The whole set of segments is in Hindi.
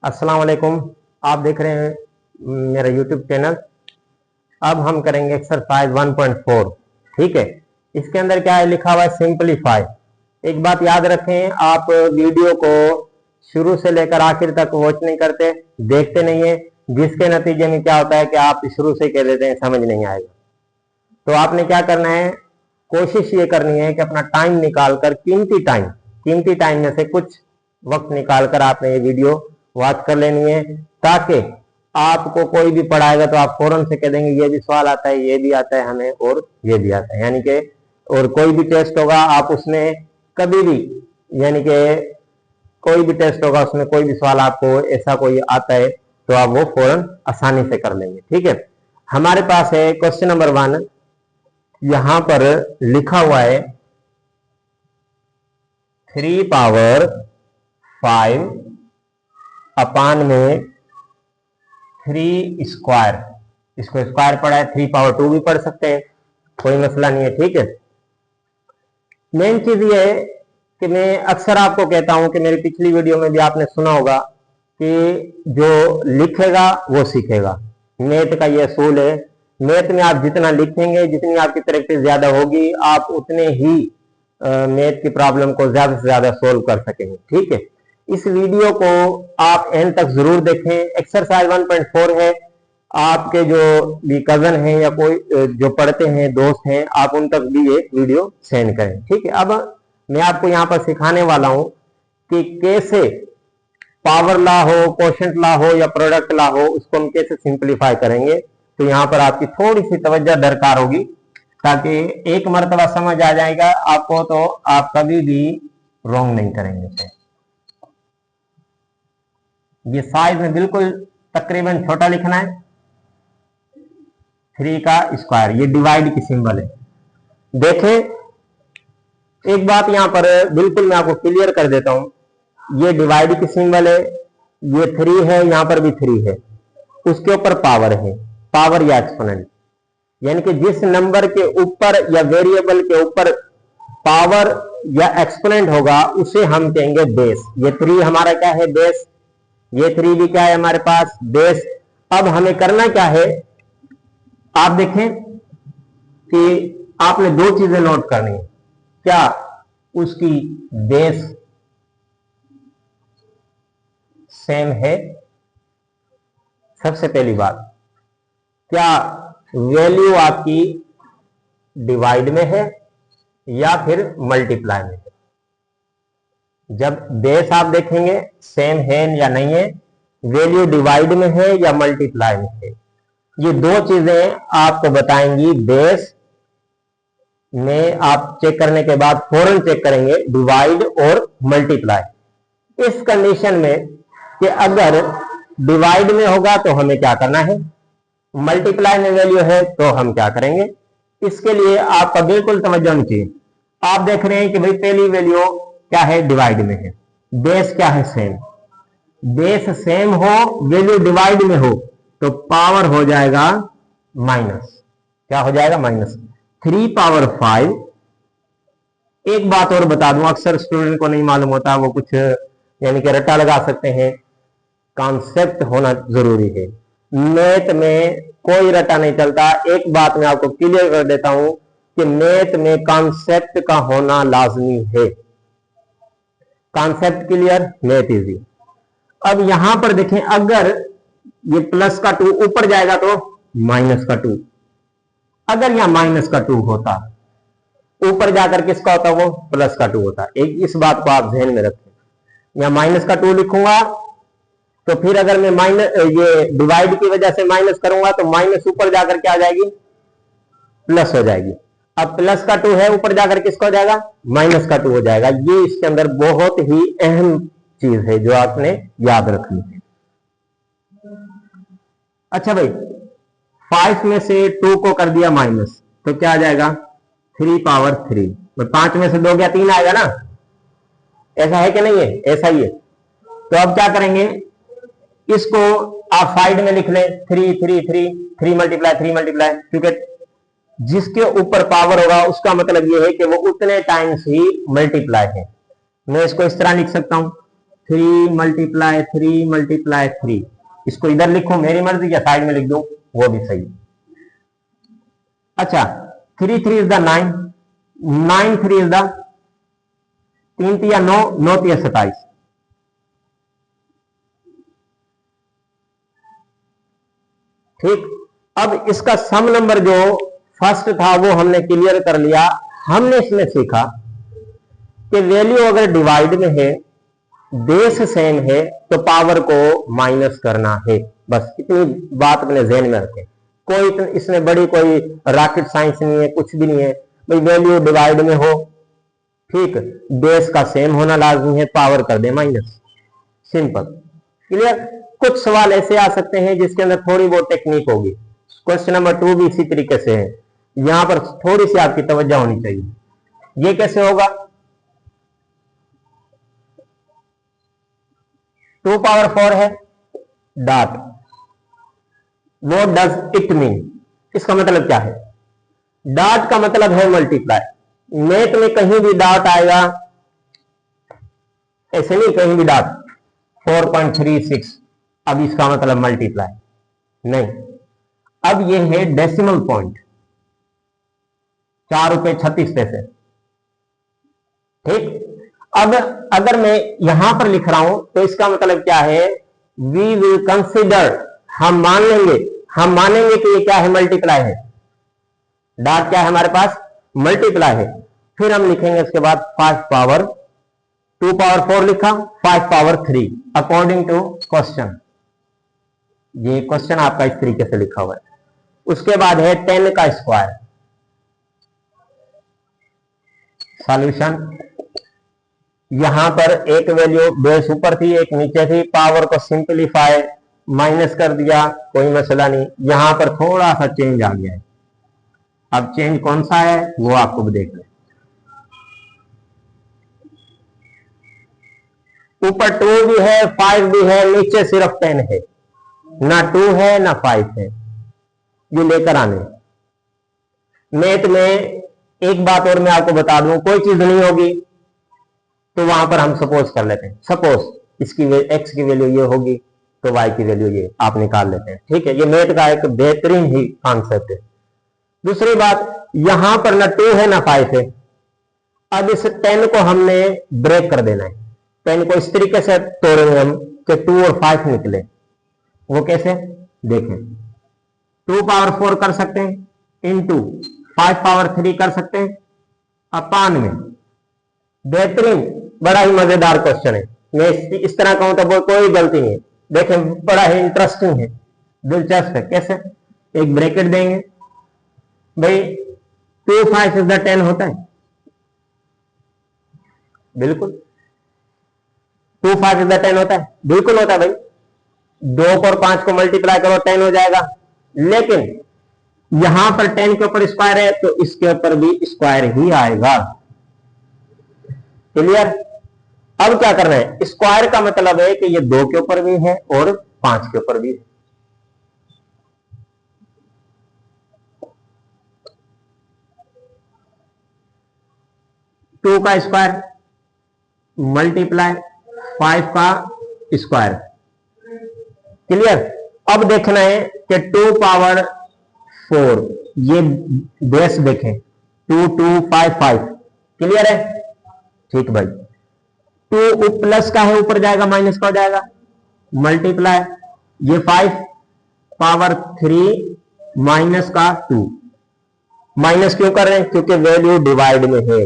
अस्सलाम वालेकुम। आप देख रहे हैं मेरा यूट्यूब चैनल। अब हम करेंगे एक्सरसाइज 1.4। ठीक है, इसके अंदर क्या है लिखा हुआ है, सिंपलीफाई। एक बात याद रखें, आप वीडियो को शुरू से लेकर आखिर तक वॉच नहीं करते, देखते नहीं है, जिसके नतीजे में क्या होता है कि आप शुरू से कह देते हैं समझ नहीं आएगा। तो आपने क्या करना है, कोशिश ये करनी है कि अपना टाइम निकालकर कीमती टाइम में से कुछ वक्त निकालकर आपने ये वीडियो वॉच कर लेनी है, ताकि आपको कोई भी पढ़ाएगा तो आप फौरन से कह देंगे ये भी सवाल आता है, ये भी आता है हमें, और ये भी आता है। यानी कि और कोई भी टेस्ट होगा आप उसमें कभी भी, यानी कि कोई भी टेस्ट होगा उसमें कोई भी सवाल आपको ऐसा कोई आता है तो आप वो फौरन आसानी से कर लेंगे। ठीक है, हमारे पास है क्वेश्चन नंबर 1। यहां पर लिखा हुआ है 3 पावर 5 अपान में 3 स्क्वायर। इसको स्क्वायर पढ़ा है, 3 पावर 2 भी पढ़ सकते हैं, कोई मसला नहीं है। ठीक है, मेन चीज ये है कि मैं अक्सर आपको कहता हूं कि मेरी पिछली वीडियो में भी आपने सुना होगा कि जो लिखेगा वो सीखेगा। मैथ का ये असूल है, मैथ में आप जितना लिखेंगे, जितनी आपकी प्रैक्टिस ज्यादा होगी, आप उतने ही मैथ की प्रॉब्लम को ज्यादा से ज्यादा सोल्व कर सकेंगे। ठीक है, इस वीडियो को आप एंड तक जरूर देखें। एक्सरसाइज 1.4 है, आपके जो भी कजन हैं या कोई जो पढ़ते हैं दोस्त हैं, आप उन तक भी ये वीडियो सेंड करें। ठीक है, अब मैं आपको यहाँ पर सिखाने वाला हूं कि कैसे पावर ला हो, कोशेंट ला हो या प्रोडक्ट ला हो, उसको हम कैसे सिंपलीफाई करेंगे। तो यहाँ पर आपकी थोड़ी सी तवज्जो दरकार होगी, ताकि एक मरतबा समझ आ जाएगा आपको तो आप कभी भी रॉन्ग नहीं करेंगे। ये साइज में बिल्कुल तकरीबन छोटा लिखना है, 3 का स्क्वायर, ये डिवाइड की सिंबल है। देखें, एक बात यहां पर बिल्कुल मैं आपको क्लियर कर देता हूं, ये डिवाइड की सिंबल है, ये 3 है, यहां पर भी 3 है, उसके ऊपर पावर है, पावर या एक्सपोनेंट। यानी कि जिस नंबर के ऊपर या वेरिएबल के ऊपर पावर या एक्सपोनेंट होगा उसे हम कहेंगे बेस। ये 3 हमारा क्या है, बेस। ये 3 भी क्या है हमारे पास, बेस। अब हमें करना क्या है, आप देखें कि आपने 2 चीजें नोट करनी है। क्या उसकी बेस सेम है, सबसे पहली बात। क्या वैल्यू आपकी डिवाइड में है या फिर मल्टीप्लाई में है। जब बेस आप देखेंगे सेम है या नहीं है, वैल्यू डिवाइड में है या मल्टीप्लाई में है, ये 2 चीजें आपको बताएंगी। बेस में आप चेक करने के बाद फौरन चेक करेंगे डिवाइड और मल्टीप्लाई। इस कंडीशन में कि अगर डिवाइड में होगा तो हमें क्या करना है, मल्टीप्लाई में वैल्यू है तो हम क्या करेंगे। इसके लिए आपका बिल्कुल तवज्जो होनी चाहिए। आप देख रहे हैं कि भाई पहली वैल्यू क्या है, डिवाइड में है, बेस क्या है, सेम। बेस सेम हो, वैल्यू डिवाइड में हो, तो पावर हो जाएगा माइनस। क्या हो जाएगा, माइनस 3 पावर 5। एक बात और बता दूं, अक्सर स्टूडेंट को नहीं मालूम होता, वो कुछ यानी कि रट्टा लगा सकते हैं। कॉन्सेप्ट होना जरूरी है, मैथ में कोई रट्टा नहीं चलता। एक बात मैं आपको क्लियर कर देता हूं कि मैथ में कॉन्सेप्ट का होना लाजमी है। Concept clear, math easy. अब यहां पर देखें, अगर ये प्लस का 2 ऊपर जाएगा तो माइनस का 2। अगर यहां माइनस का 2 होता, ऊपर जाकर किसका होता, वो प्लस का 2 होता। एक इस बात को आप ध्यान में रखें। यहां माइनस का 2 लिखूंगा तो फिर अगर मैं माइनस ये डिवाइड की वजह से माइनस करूंगा तो माइनस ऊपर जाकर क्या आ जाएगी, प्लस हो जाएगी। अब प्लस का 2 है, ऊपर जाकर किसका हो जाएगा, माइनस का 2 हो जाएगा। ये इसके अंदर बहुत ही अहम चीज है जो आपने याद रखनी है। अच्छा भाई, 5 में से 2 को कर दिया माइनस तो क्या आ जाएगा, 3 पावर 3। 5 में से 2 गया 3 आएगा ना, ऐसा है कि नहीं है, ऐसा ही है। तो अब क्या करेंगे, इसको आप साइड में लिख लें, 3 3 3 3 मल्टीप्लाई 3 मल्टीप्लाई, क्योंकि जिसके ऊपर पावर होगा उसका मतलब यह है कि वो उतने टाइम्स ही मल्टीप्लाई है। मैं इसको इस तरह लिख सकता हूं, 3 मल्टीप्लाई 3 मल्टीप्लाई 3, इसको इधर लिखूं मेरी मर्जी या साइड में लिख दूं वो भी सही। अच्छा 3 3 इज द 9, 9 3 इज द 3 3 9, 9 3 27। ठीक, अब इसका सम नंबर जो फर्स्ट था वो हमने क्लियर कर लिया। हमने इसमें सीखा कि वैल्यू अगर डिवाइड में है, बेस सेम है, तो पावर को माइनस करना है। बस इतनी बात अपने ज़हन में रखें। कोई इसमें बड़ी कोई रॉकेट साइंस नहीं है, कुछ भी नहीं है। भाई वैल्यू डिवाइड में हो, ठीक, बेस का सेम होना लाजमी है, पावर कर दे माइनस, सिंपल, क्लियर। कुछ सवाल ऐसे आ सकते हैं जिसके अंदर थोड़ी बहुत टेक्निक होगी। क्वेश्चन नंबर 2 भी इसी तरीके से है, यहां पर थोड़ी सी आपकी तवज्जो होनी चाहिए। ये कैसे होगा? 2 पावर 4 है डॉट, वो डज इट मीन, इसका मतलब क्या है? डॉट का मतलब है मल्टीप्लाई। मैथ में कहीं भी डॉट आएगा, ऐसे नहीं कहीं भी डॉट 4.36, अब इसका मतलब मल्टीप्लाई नहीं। अब ये है डेसिमल पॉइंट, 4 रुपए 36 पैसे, ठीक। अब अगर मैं यहां पर लिख रहा हूं तो इसका मतलब क्या है? वी विल कंसिडर, हम मान लेंगे, हम मानेंगे कि ये क्या है? मल्टीप्लाई है। डॉट क्या है हमारे पास? मल्टीप्लाई है। फिर हम लिखेंगे इसके बाद 5 पावर 2 पावर 4 लिखा, 5 पावर 3 अकॉर्डिंग टू क्वेश्चन। ये क्वेश्चन आपका इस तरीके से लिखा हुआ है। उसके बाद है 10 का स्क्वायर। सॉल्यूशन, यहां पर एक वैल्यू बेस ऊपर थी, एक नीचे थी, पावर को सिंपलीफाई माइनस कर दिया, कोई मसला नहीं। यहां पर थोड़ा सा चेंज आ गया है। अब चेंज कौन सा है वो आपको भी देख लें। ऊपर 2 भी है, 5 भी है, नीचे सिर्फ 10 है, ना 2 है ना 5 है। ये लेकर आने। मैथ में एक बात और मैं आपको बता दूं, कोई चीज नहीं होगी तो वहां पर हम सपोज कर लेते हैं। सपोज इसकी एक्स की वैल्यू ये होगी तो वाई की वैल्यू ये आप निकाल लेते हैं, ठीक है। ये मैथ का एक बेहतरीन ही कॉन्सेप्ट है। दूसरी बात, यहां पर ना 2 है ना 5 है। अब इस 10 को हमने ब्रेक कर देना है। 10 को इस तरीके से तोड़ेंगे हम कि 2 और 5 निकले। वो कैसे? देखें, 2 पावर 4 कर सकते हैं, इंटू 5 पावर 3 कर सकते हैं, अपान में। बेहतरीन, बड़ा ही मजेदार क्वेश्चन है। मैं इस तरह कहूं तो वो कोई गलती नहीं है। देखें, बड़ा ही इंटरेस्टिंग है, दिलचस्प है। कैसे? एक ब्रैकेट देंगे, भाई 2 5 इज द 10 होता है, बिल्कुल 2 5 इज द 10 होता है, बिल्कुल होता है भाई। 2 और 5 को मल्टीप्लाई करो 10 हो जाएगा। लेकिन यहां पर 10 के ऊपर स्क्वायर है तो इसके ऊपर भी स्क्वायर ही आएगा, क्लियर। अब क्या करना है? स्क्वायर का मतलब है कि ये 2 के ऊपर भी है और 5 के ऊपर भी है। टू का स्क्वायर मल्टीप्लाई 5 का स्क्वायर, क्लियर। अब देखना है कि 2 पावर 4, ये बेस देखें, 2 2 5 5, क्लियर है, ठीक भाई। 2 प्लस का है, ऊपर जाएगा माइनस का हो जाएगा, मल्टीप्लाई ये 5 पावर 3 माइनस का 2। माइनस क्यों कर रहे हैं? क्योंकि वैल्यू डिवाइड में है।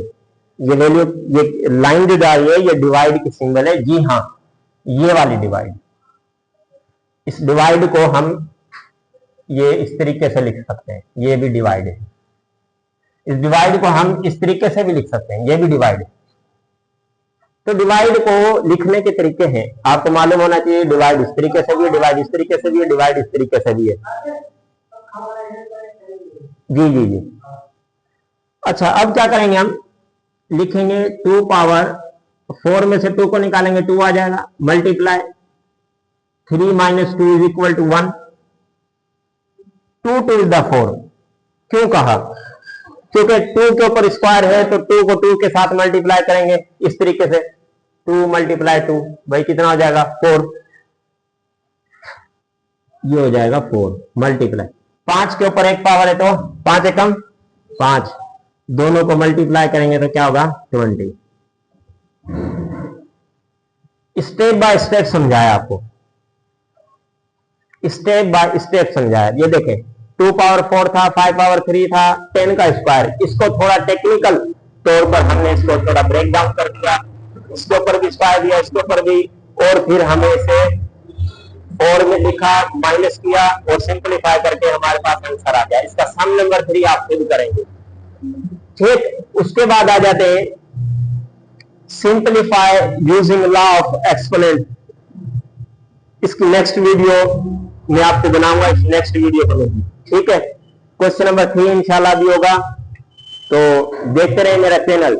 ये वैल्यू, ये लाइन जो जा रही है ये डिवाइड की सिंबल है। जी हाँ, ये वाली डिवाइड। इस डिवाइड को हम ये इस तरीके से लिख सकते हैं, ये भी डिवाइड है। इस डिवाइड को हम इस तरीके से भी लिख सकते हैं, ये भी डिवाइड है। तो डिवाइड को लिखने के तरीके हैं, आपको मालूम होना चाहिए। डिवाइड इस तरीके से भी है, डिवाइड इस तरीके से भी है, डिवाइड इस तरीके से भी है। जी जी जी। अच्छा, अब क्या करेंगे? हम लिखेंगे 2 पावर 4 में से 2 को निकालेंगे, 2 आ जाएगा, multiply 3 minus 2 is equal to 1। 2 2 is the 4। क्यों कहा? क्योंकि 2 के ऊपर स्क्वायर है तो 2 को 2 के साथ मल्टीप्लाई करेंगे इस तरीके से, 2 मल्टीप्लाई 2 भाई कितना हो जाएगा 4, ये हो जाएगा 4 मल्टीप्लाई 5 के ऊपर एक पावर है तो 5 एकम 5, दोनों को मल्टीप्लाई करेंगे तो क्या होगा 20। स्टेप बाय स्टेप समझाया आपको, स्टेप बाय स्टेप समझाया। ये देखें 2 पावर 4 था, 5 पावर 3 था, 10 का स्क्वायर। इसको थोड़ा टेक्निकल तौर पर हमने इसको थोड़ा ब्रेक डाउन कर दिया, इसके ऊपर भी स्क्वायर दिया, इसके ऊपर भी, और फिर हमें इसे और में लिखा, माइनस किया और सिंपलीफाई करके हमारे पास आंसर आ गया। इसका सम नंबर 3 आप खुद करेंगे, ठीक। उसके बाद आ जाते हैं simplify using law of exponent. इसकी नेक्स्ट वीडियो मैं आपको बनाऊंगा, इस नेक्स्ट वीडियो को नहीं, ठीक है। क्वेश्चन नंबर 3 इंशाल्लाह भी होगा, तो देखते रहे मेरा चैनल।